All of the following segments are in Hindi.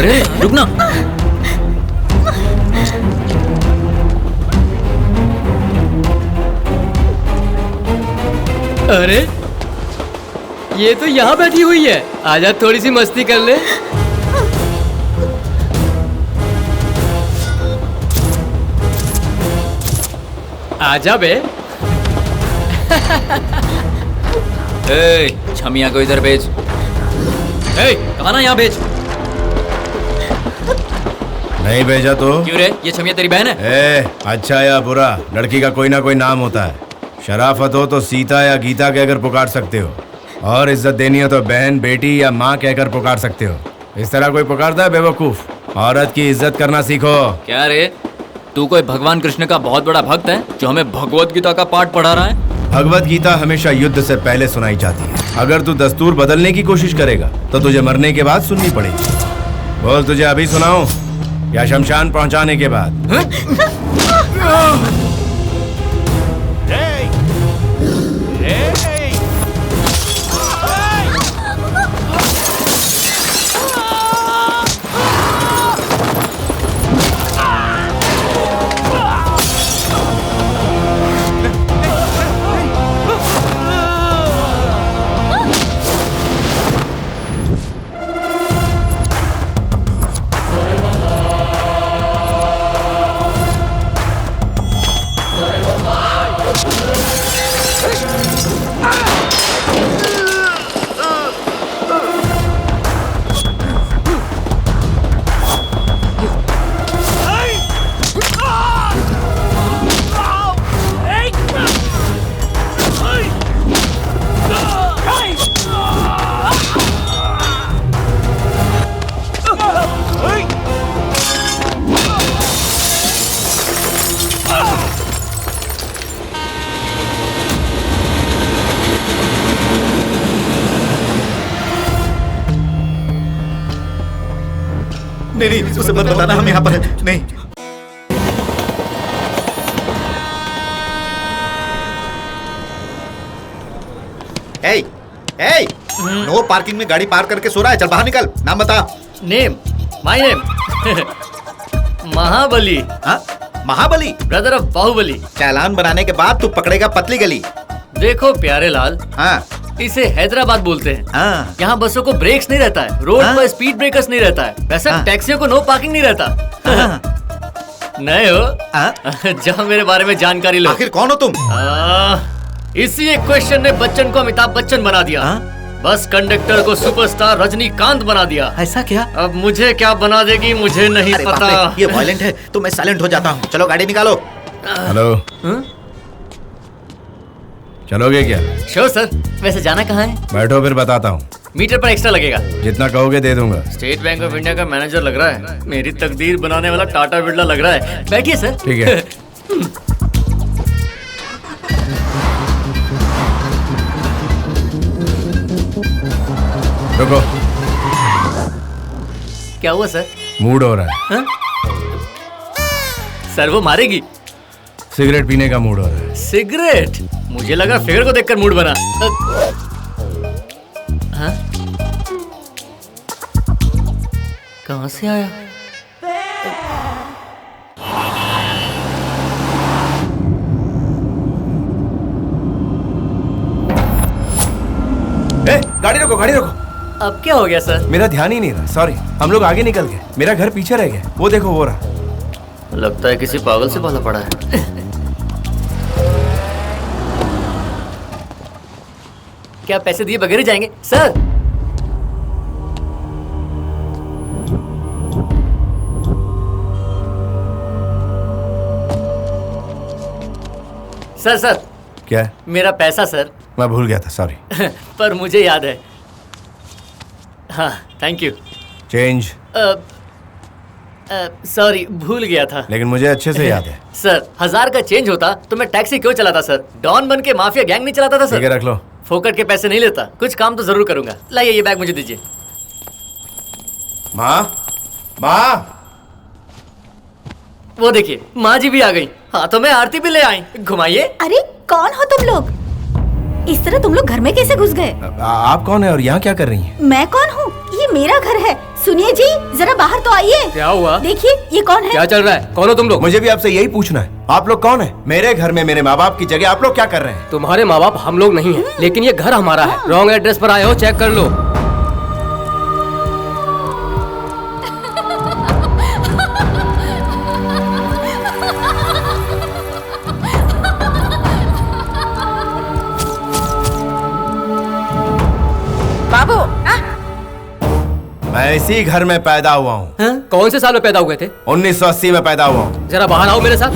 अरे रुक ना। अरे ये तो यहाँ बैठी हुई है, आजा थोड़ी सी मस्ती कर ले। आजा बे। छमिया को इधर भेज। कहा ना यहाँ भेज। नहीं भेजा तो? क्यों रे, ये छमिया तेरी बहन है? अच्छा या बुरा, लड़की का कोई ना कोई नाम होता है। शराफत हो तो सीता या गीता कहकर पुकार सकते हो, और इज्जत देनी हो तो बहन, बेटी या माँ कहकर पुकार सकते हो। इस तरह कोई पुकारता है बेवकूफ। औरत की इज्जत करना सीखो। क्या रे, तू कोई भगवान कृष्ण का बहुत बड़ा भक्त है जो हमें भगवत गीता का पाठ पढ़ा रहा है? भगवत गीता हमेशा युद्ध से पहले सुनाई जाती है। अगर तू दस्तूर बदलने की कोशिश करेगा तो तुझे मरने के बाद सुननी पड़ेगी। बोल, तुझे अभी सुनाऊं या शमशान पहुंचाने के बाद? नहीं, उसे मत बताना हम यहाँ पर हैं। नहीं। नो पार्किंग में गाड़ी पार्क करके सो रहा है। चल बाहर निकल। नाम बता। नेम, माय नेम महाबली। हाँ, महाबली, ब्रदर ऑफ बाहुबली। चालान बनाने के बाद तू पकड़ेगा पतली गली। देखो प्यारे लाल, हाँ, इसे हैदराबाद बोलते हैं। हाँ। यहाँ बसों को ब्रेक्स नहीं रहता है, रोड हाँ। पर स्पीड ब्रेकर्स नहीं रहता है, वैसे टैक्सियों को नो पार्किंग नहीं रहता। नए हो? जाओ मेरे बारे में जानकारी लो। आखिर कौन हो तुम? इसी एक क्वेश्चन ने बच्चन को अमिताभ बच्चन बना दिया। बस कंडक्टर को सुपरस्टार रजनीकांत बना दिया। ऐसा क्या? अब मुझे क्या बना देगी मुझे नहीं पता। ये वायलेंट है तो मैं साइलेंट हो जाता हूँ। चलो गाड़ी निकालो। हेलो, चलोगे क्या? Sure sir. वैसे जाना कहाँ है? बैठो, फिर बताता हूँ। मीटर पर एक्स्ट्रा लगेगा। जितना कहोगे दे दूंगा। स्टेट बैंक ऑफ इंडिया का मैनेजर लग रहा है, मेरी तकदीर बनाने वाला टाटा बिरला लग रहा है। बैठिए सर। ठीक है। रुको। क्या हुआ सर? मूड हो रहा है। सर वो मारेगी। सिगरेट पीने का मूड हो रहा है। सिगरेट? मुझे लगा फिगर को देखकर मूड बना। हाँ? कहाँ से आया? गाड़ी रोको, गाड़ी रोको। अब क्या हो गया सर? मेरा ध्यान ही नहीं रहा, सॉरी। हम लोग आगे निकल गए, मेरा घर पीछे रह गया। वो देखो, वो रहा। लगता है किसी पागल से पाला पड़ा है। क्या पैसे दिए बगैर ही जाएंगे सर? Sir sir. क्या? मेरा पैसा सर। मैं भूल गया था, सॉरी। पर मुझे याद है। हाँ, थैंक यू। चेंज? सॉरी, भूल गया था। लेकिन मुझे अच्छे से याद है। सर, 1000 का चेंज होता तो मैं टैक्सी क्यों चलाता सर? डॉन बन के माफिया गैंग नहीं चलाता था सर। ठीक है, रख लो। फोकट के पैसे नहीं लेता, कुछ काम तो जरूर करूंगा। लाइए ये बैग मुझे दीजिए। माँ, माँ। वो देखिए, माँ जी भी आ गई। हाथों में आरती भी ले आई। घुमाइए। अरे कौन हो तुम लोग? इस तरह तुम लोग घर में कैसे घुस गए? आप कौन है और यहाँ क्या कर रही हैं? मैं कौन हूँ? ये मेरा घर है। सुनिए जी, जरा बाहर तो आइए। क्या हुआ? देखिए ये कौन है? क्या चल रहा है? कौन हो तुम लोग? मुझे भी आपसे यही पूछना है, आप लोग कौन है? मेरे घर में मेरे माँ बाप की जगह आप लोग क्या कर रहे हैं? तुम्हारे माँ बाप हम लोग नहीं है, लेकिन ये घर हमारा है। रॉन्ग एड्रेस पर आए हो, चेक कर लो। बाबू, मैं इसी घर में पैदा हुआ हूँ। कौन से साल में पैदा हुए थे? 1980 में पैदा हुआ हूँ। जरा बाहर आओ मेरे साथ।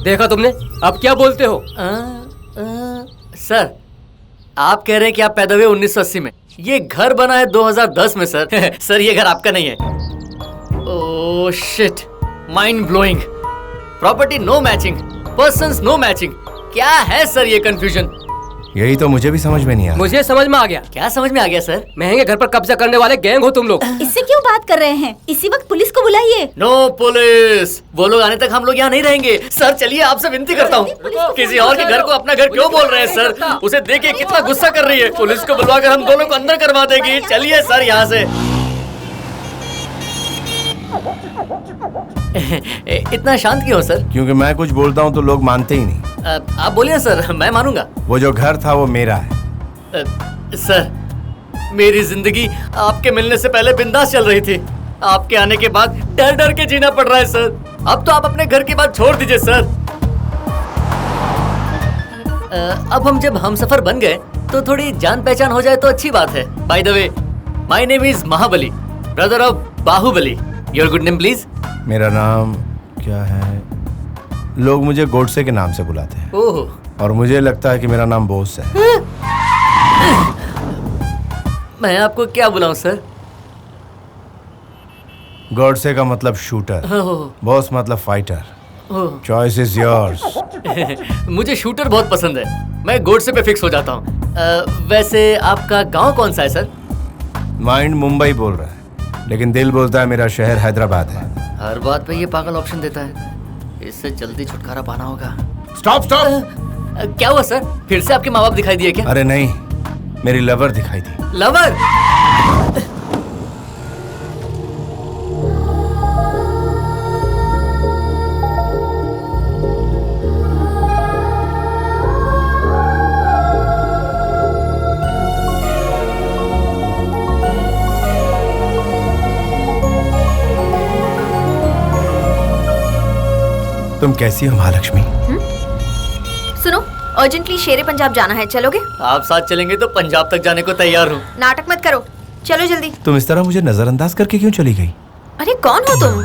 देखा तुमने? अब क्या बोलते हो? सर, आप कह रहे हैं कि आप पैदा हुए 1980 में। ये घर बना है 2010 में सर। सर ये घर आपका नहीं है। Oh shit, mind blowing. Property no matching, persons no matching. क्या है सर ये कंफ्यूजन? यही तो मुझे भी समझ में नहीं आ रहा। मुझे समझ में आ गया। क्या समझ में आ गया सर? महंगे घर पर कब्जा करने वाले गैंग हो तुम लोग। इससे क्यों बात कर रहे हैं? इसी वक्त पुलिस को बुलाइए। नो पुलिस, वो लोग आने तक हम लोग यहाँ नहीं रहेंगे। सर चलिए, आपसे विनती करता हूँ, किसी और के घर को अपना घर क्यों बोल रहे हैं सर? उसे देखिए कितना गुस्सा कर रही है। पुलिस को बुलवाकर हम दोनों को अंदर करवा देगी। चलिए सर यहाँ से। इतना शांत क्यों सर? क्योंकि मैं कुछ बोलता हूँ तो लोग मानते ही नहीं। आप बोलिए सर, मैं मानूंगा। वो जो घर था वो मेरा है। सर, मेरी जिंदगी आपके मिलने से पहले बिंदास चल रही थी। आपके आने के बाद डर डर के जीना पड़ रहा है सर। अब तो आप अपने घर की बात छोड़ दीजिए सर। अब हम जब हमसफर बन गए तो थोड़ी जान पहचान हो जाए तो अच्छी बात है। By the way, my name is Mahabali, brother of Bahubali. Your good name please? मेरा नाम क्या है? लोग मुझे गोडसे के नाम से बुलाते हैं। ओह, और मुझे लगता है कि मेरा नाम बोस है। मैं आपको क्या बुलाऊं सर? गोडसे का मतलब शूटर, ओह, बॉस मतलब fighter. Oh. Choice is yours. मुझे शूटर बहुत पसंद है। मैं गोडसे पे फिक्स हो जाता हूँ। वैसे आपका गांव कौन सा है सर? माइंड मुंबई बोल रहा है, लेकिन दिल बोलता है मेरा शहर हैदराबाद है। हर बात पे ये पागल ऑप्शन देता है। इससे जल्दी छुटकारा पाना होगा। Stop stop. क्या हुआ सर? फिर से आपके माँ बाप दिखाई दिए क्या? अरे नहीं, मेरी लवर दिखाई दी। लवर? तुम कैसी हो महालक्ष्मी? सुनो, अर्जेंटली शेरे पंजाब जाना है, चलोगे? आप साथ चलेंगे तो पंजाब तक जाने को तैयार हूँ। नाटक मत करो, चलो जल्दी। तुम इस तरह मुझे नजरअंदाज करके क्यों चली गई? अरे कौन हो तुम?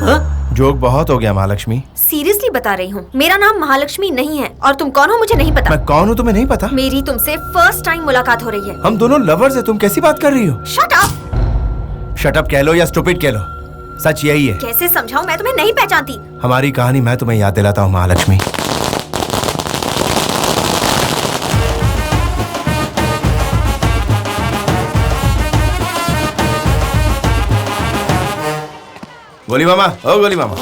जोक बहुत हो गया महालक्ष्मी। सीरियसली बता रही हूँ, मेरा नाम महालक्ष्मी नहीं है और तुम कौन हो मुझे नहीं पता। मैं कौन हूँ तुम्हें नहीं पता? मेरी तुमसे फर्स्ट टाइम मुलाकात हो रही है। हम दोनों लवर्स हैं, तुम कैसी बात कर रही हो? Shut up. शट अप कह लो या स्टूपिड कह लो, सच यही है। कैसे समझाऊं, मैं तुम्हें नहीं पहचानती। हमारी कहानी मैं तुम्हें याद दिलाता हूँ महालक्ष्मी। गोली मामा, ओ गोली मामा,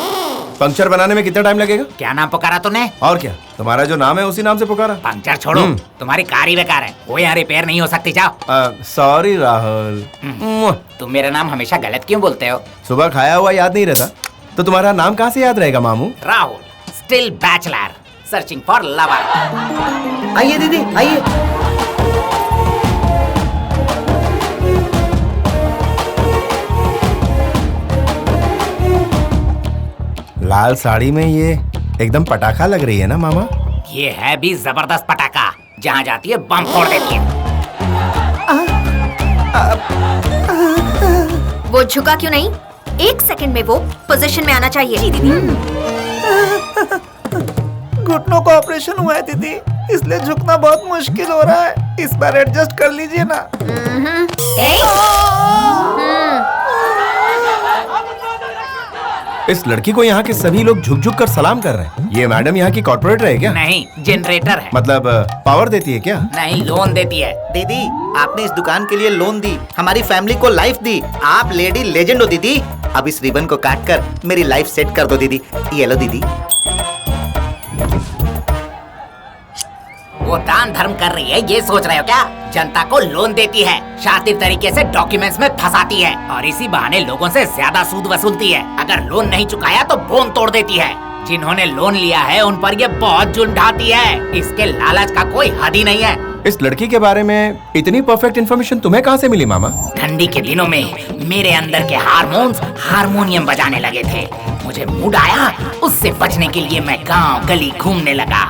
पंक्चर बनाने में कितना टाइम लगेगा? क्या नाम पुकारा तूने? और क्या, तुम्हारा जो नाम है उसी नाम से पुकारा। पंक्चर छोड़ो, तुम्हारी कार ही बेकार है, वो यहाँ रिपेयर नहीं हो सकती। जाओ। सॉरी राहुल। तुम मेरा नाम हमेशा गलत क्यों बोलते हो? सुबह खाया हुआ याद नहीं रहता तो तुम्हारा नाम कहाँ से याद रहेगा मामू? Rahul, still bachelor, searching for lover. आइए दीदी, आइए। लाल साड़ी में ये एकदम पटाखा लग रही है ना मामा? ये है भी जबरदस्त पटाखा, जहाँ जाती है बम फोड़ देती है। वो झुका क्यों नहीं? एक सेकंड में वो पोजीशन में आना चाहिए। जी दीदी। घुटनों का ऑपरेशन हुआ है दीदी, इसलिए झुकना बहुत मुश्किल हो रहा है। इस बार एडजस्ट कर लीजिए ना। इस लड़की को यहाँ के सभी लोग झुक झुक कर सलाम कर रहे हैं। ये मैडम यहाँ की कॉर्पोरेटर है क्या? नहीं, जनरेटर है। मतलब पावर देती है क्या? नहीं, लोन देती है। दीदी, आपने इस दुकान के लिए लोन दी, हमारी फैमिली को लाइफ दी। आप लेडी लेजेंड हो दीदी। अब इस रिबन को काट कर मेरी लाइफ सेट कर दो दीदी। ये लो दीदी। वो दान धर्म कर रही है, ये सोच रहे हो क्या? जनता को लोन देती है, शातिर तरीके से डॉक्यूमेंट्स में फंसाती है और इसी बहाने लोगों से ज्यादा सूद वसूलती है। अगर लोन नहीं चुकाया तो बोन तोड़ देती है। जिन्होंने लोन लिया है उन पर ये बहुत जुल्म ढाती है। इसके लालच का कोई हद ही नहीं है। इस लड़की के बारे में इतनी परफेक्ट इन्फॉर्मेशन तुम्हें कहाँ से मिली मामा? ठंडी के दिनों में मेरे अंदर के हार्मोन्स हारमोनियम बजाने लगे थे। मुझे मूड आया, उससे बचने के लिए मैं गांव गली घूमने लगा।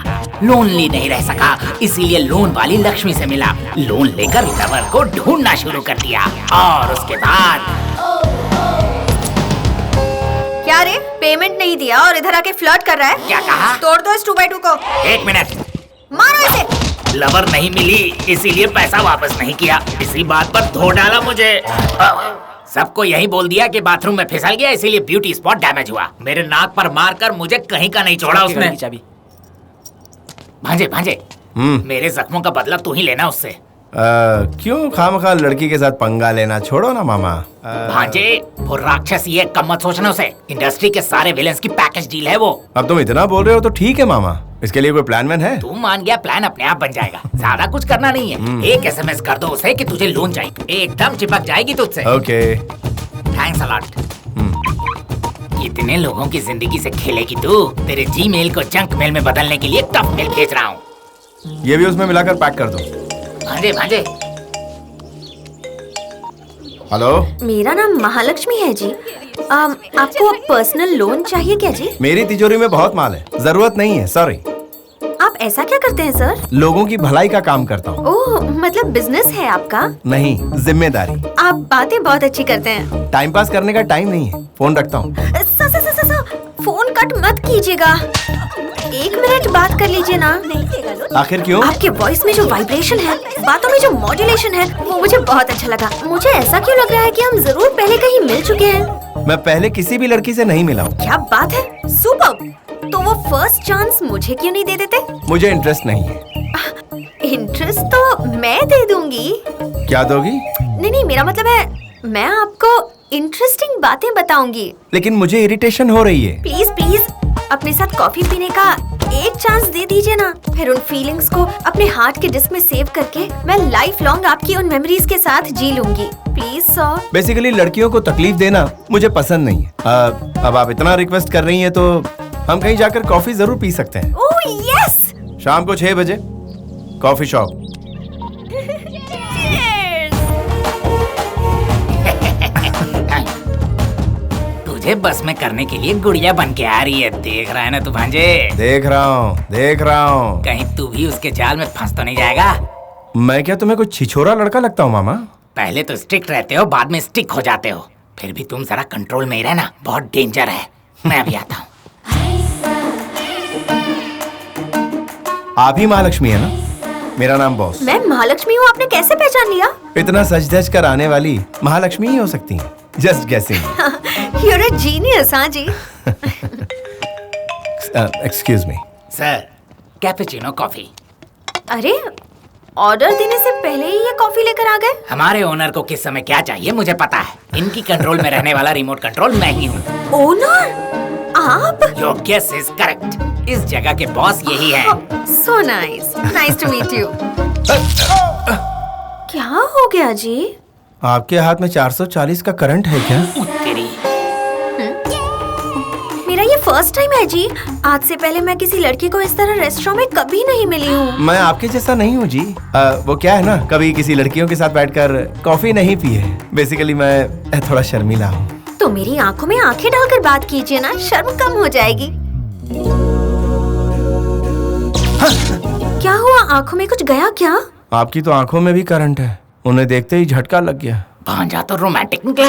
लोनली नहीं रह सका, इसीलिए लोन वाली लक्ष्मी से मिला। लोन लेकर लवर को ढूंढना शुरू कर दिया और उसके बाद क्या रे, पेमेंट नहीं दिया और इधर आके फ्लर्ट कर रहा है? क्या कहा? तोड़ दो इस 2x2 को। 1 मिनट। मारो इसे। लवर नहीं मिली, इसीलिए पैसा वापस नहीं किया। इसी बात पर धो डाला मुझे। सबको यही बोल दिया कि बाथरूम में फिसल गया, इसीलिए ब्यूटी स्पॉट डैमेज हुआ। मेरे नाक पर मारकर मुझे कहीं का नहीं छोड़ा उसने। भांजे भांजे, मेरे जख्मों का बदला तू ही लेना उससे। क्यों खामखा लड़की के साथ पंगा लेना? छोड़ो ना मामा। भांजे, वो राक्षस ही है, कम मत सोचना उसे। इंडस्ट्री के सारे विलेंस की पैकेज डील है वो। अब तुम इतना बोल रहे हो तो ठीक है मामा। इसके लिए कोई प्लान वैन है? तू मान गया, प्लान अपने आप बन जाएगा। ज्यादा कुछ करना नहीं है। एक SMS कर दो उसे कि तुझे लोन चाहिए, एकदम चिपक जाएगी तुझसे। ओके। Thanks a lot. कितने लोगों की जिंदगी से खेलेगी तू? तेरे जीमेल को जंक मेल में बदलने के लिए टफ मेल भेज रहा हूँ। ये भी उसमें मिलाकर पैक कर दो। भांजे भांजे। हेलो, मेरा नाम महालक्ष्मी है जी। आपको पर्सनल लोन चाहिए क्या जी? मेरी तिजोरी में बहुत माल है, जरूरत नहीं है। सॉरी। आप ऐसा क्या करते हैं सर? लोगों की भलाई का काम करता हूँ। ओह, मतलब बिजनेस है आपका? नहीं, जिम्मेदारी। आप बातें बहुत अच्छी करते हैं। टाइम पास करने का टाइम नहीं है, फोन रखता हूँ। फोन कट मत कीजिएगा, 1 मिनट बात कर लीजिए ना। आखिर क्यों? आपके वॉइस में जो वाइब्रेशन है, बातों में जो मॉड्यूलेशन है, वो मुझे बहुत अच्छा लगा। मुझे ऐसा क्यों लग रहा है कि हम जरूर पहले कहीं मिल चुके हैं। मैं पहले किसी भी लड़की से नहीं मिला हूँ। क्या बात है, सुपर्ब। तो वो फर्स्ट चांस मुझे क्यों नहीं दे देते? मुझे इंटरेस्ट नहीं है। इंटरेस्ट तो मैं दे दूंगी। क्या दोगी? नहीं, मेरा मतलब है मैं आपको इंटरेस्टिंग बातें बताऊंगी। लेकिन मुझे इरिटेशन हो रही है। प्लीज अपने साथ कॉफी पीने का एक चांस दे दीजिए ना। फिर उन फीलिंग्स को अपने हार्ट के डिस्क में सेव करके मैं लाइफ लॉन्ग आपकी उन मेमोरीज के साथ जी लूंगी। Please sir. बेसिकली लड़कियों को तकलीफ देना मुझे पसंद नहीं है। अब आप इतना रिक्वेस्ट कर रही हैं तो हम कहीं जाकर कॉफी जरूर पी सकते हैं। Oh yes. शाम को 6 बजे कॉफी शॉप। तुझे बस में करने के लिए गुड़िया बन के आ रही है, देख रहा है ना तू भांजे? देख रहा हूँ। कहीं तू भी उसके जाल में फंस तो नहीं जाएगा? मैं क्या तुम्हें कुछ छिछोरा लड़का लगता हूँ मामा? पहले तो स्ट्रिक्ट रहते हो, बाद में स्टिक हो जाते हो। फिर भी तुम जरा कंट्रोल में ही रहना, बहुत डेंजर है। मैं अभी आता हूँ। आप ही महालक्ष्मी है ना? मेरा नाम बॉस। मैं महालक्ष्मी हूँ, आपने कैसे पहचान लिया? इतना सज धज कर आने वाली महालक्ष्मी ही हो सकती हैं। Just guessing. You're a genius, हाँ जी। Excuse me sir, cappuccino coffee. अरे, ऑर्डर देने से पहले ही ये कॉफी लेकर आ गए? हमारे ओनर को किस समय क्या चाहिए मुझे पता है। इनकी कंट्रोल में रहने वाला रिमोट कंट्रोल मैं ही हूँ। ओनर आप? Your guess is correct. इस जगह के बॉस यही है। So nice. Nice to meet you. क्या हो गया जी? आपके हाथ में 440 का करंट है क्या? तेरी। मेरा ये फर्स्ट टाइम है जी। आज से पहले मैं किसी लड़की को इस तरह रेस्टोरेंट में कभी नहीं मिली हूँ। मैं आपके जैसा नहीं हूँ जी। वो क्या है ना, कभी किसी लड़कियों के साथ बैठकर कॉफी नहीं पी है। बेसिकली मैं थोड़ा शर्मीला हूँ। तो मेरी आंखों में आंखें डालकर बात कीजिए ना, शर्म कम हो जाएगी। क्या हुआ, आंखों में कुछ गया क्या? आपकी तो आंखों में भी करंट है। उन्हें देखते ही झटका लग गया। भांजा तो रोमांटिक निकला।